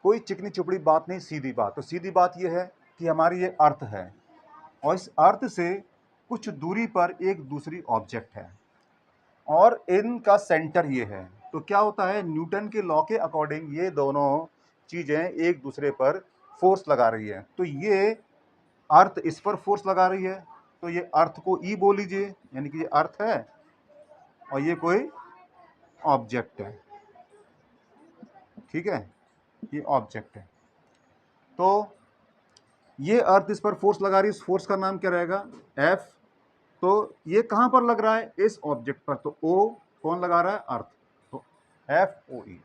कोई चिकनी चुपड़ी बात नहीं, सीधी बात। तो सीधी बात ये है कि हमारी ये अर्थ है और इस अर्थ से कुछ दूरी पर एक दूसरी ऑब्जेक्ट है और इनका सेंटर ये है। तो क्या होता है, न्यूटन के लॉ के अकॉर्डिंग ये दोनों चीज़ें एक दूसरे पर फोर्स लगा रही है। तो ये अर्थ इस पर फोर्स लगा रही है, तो ये अर्थ को ई बोल लीजिए, यानी कि ये अर्थ है और ये कोई ऑब्जेक्ट है। ठीक है, ये ऑब्जेक्ट है। तो ये अर्थ इस पर फोर्स लगा रही है, इस फोर्स का नाम क्या रहेगा, एफ। तो ये कहाँ पर लग रहा है, इस ऑब्जेक्ट पर। तो ओ कौन लगा रहा है, अर्थ। तो एफ ओ ई।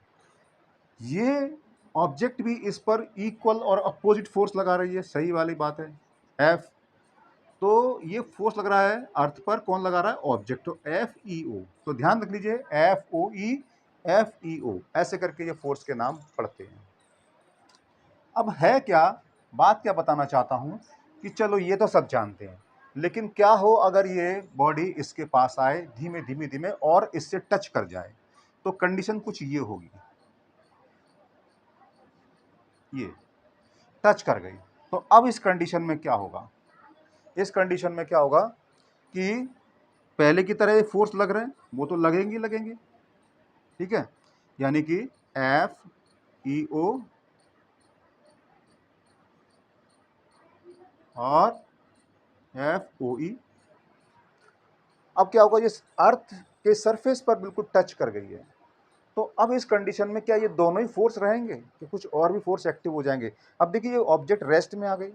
ये ऑब्जेक्ट भी इस पर इक्वल और अपोजिट फोर्स लगा रही है, सही वाली बात है, एफ। तो ये फोर्स लग रहा है अर्थ पर, कौन लगा रहा है, ऑब्जेक्ट। तो एफ ई ओ। तो ध्यान रख लीजिए, एफ ओ ई, एफ ई ओ, ऐसे करके ये फोर्स के नाम पड़ते हैं। अब है क्या, बात क्या बताना चाहता हूं कि चलो ये तो सब जानते हैं, लेकिन क्या हो अगर ये बॉडी इसके पास आए धीमे धीमे धीमे और इससे टच कर जाए, तो कंडीशन कुछ ये होगी, ये टच कर गई। तो अब इस कंडीशन में क्या होगा, इस कंडीशन में क्या होगा कि पहले की तरह फोर्स लग रहे हैं, वो तो लगेंगे लगेंगे। ठीक है, यानी कि एफ ई ओ और एफ ओ ई। अब क्या होगा, ये अर्थ के सरफेस पर बिल्कुल टच कर गई है। तो अब इस कंडीशन में क्या ये दोनों ही फोर्स रहेंगे कि कुछ और भी फोर्स एक्टिव हो जाएंगे। अब देखिए ये ऑब्जेक्ट रेस्ट में आ गई,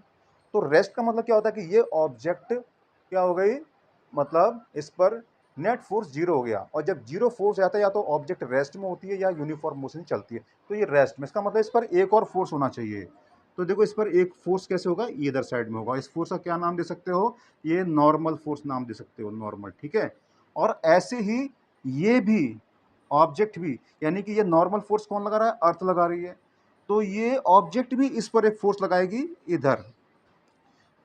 तो रेस्ट का मतलब क्या होता है कि ये ऑब्जेक्ट क्या हो गई, मतलब इस पर नेट फोर्स जीरो हो गया। और जब जीरो फोर्स आता है या तो ऑब्जेक्ट रेस्ट में होती है या यूनिफॉर्म मोशन चलती है, तो ये रेस्ट में, इसका मतलब इस पर एक और फोर्स होना चाहिए। तो देखो इस पर एक फोर्स कैसे होगा, ये इधर साइड में होगा। इस फोर्स का क्या नाम दे सकते हो, ये नॉर्मल फोर्स नाम दे सकते हो, नॉर्मल। ठीक है, और ऐसे ही ये भी ऑब्जेक्ट भी, यानी कि ये नॉर्मल फोर्स कौन लगा रहा है, अर्थ लगा रही है। तो ये ऑब्जेक्ट भी इस पर एक फोर्स लगाएगी इधर,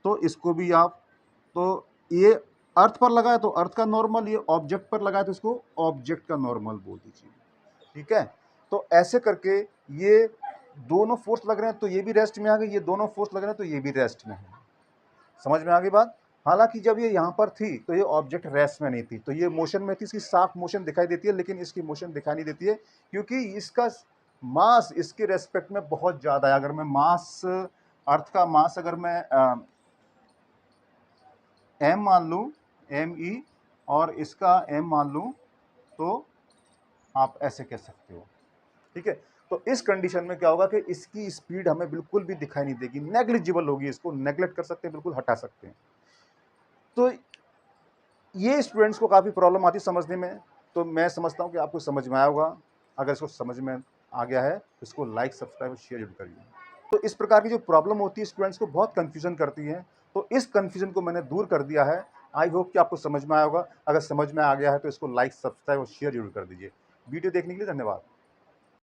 तो इसको भी आप, तो ये अर्थ पर लगा है तो अर्थ का नॉर्मल, ये ऑब्जेक्ट पर लगा है तो इसको ऑब्जेक्ट का नॉर्मल बोल दीजिए। ठीक है, तो ऐसे करके ये दोनों फोर्स लग रहे हैं तो ये भी रेस्ट में आ गई, ये दोनों फोर्स लग रहे हैं तो ये भी रेस्ट में है। समझ में आ गई बात। हालांकि जब ये यहाँ पर थी तो ये ऑब्जेक्ट रेस्ट में नहीं थी, तो ये मोशन में थी, इसकी साफ मोशन दिखाई देती है, लेकिन इसकी मोशन दिखाई नहीं देती है क्योंकि इसका मास इसके रेस्पेक्ट में बहुत ज़्यादा है। अगर मैं मास, अर्थ का मास अगर मैं एम मान लूँ, एम ई, और इसका एम मान लूँ, तो आप ऐसे कह सकते हो। ठीक है, तो इस कंडीशन में क्या होगा कि इसकी स्पीड हमें बिल्कुल भी दिखाई नहीं देगी, नेग्लिजिबल होगी, इसको नेग्लेक्ट कर सकते हैं, बिल्कुल हटा सकते हैं। तो ये स्टूडेंट्स को काफ़ी प्रॉब्लम आती है समझने में। तो मैं समझता हूँ कि आपको समझ में आया होगा। अगर इसको समझ में आ गया है तो इसको लाइक, सब्सक्राइब और शेयर जरूर करिए। तो इस प्रकार की जो प्रॉब्लम होती है स्टूडेंट्स को बहुत कन्फ्यूजन करती है, तो इस कन्फ्यूजन को मैंने दूर कर दिया है। आई होप कि आपको समझ में आया होगा। अगर समझ में आ गया है तो इसको लाइक, सब्सक्राइब और शेयर जरूर कर दीजिए। वीडियो देखने के लिए धन्यवाद।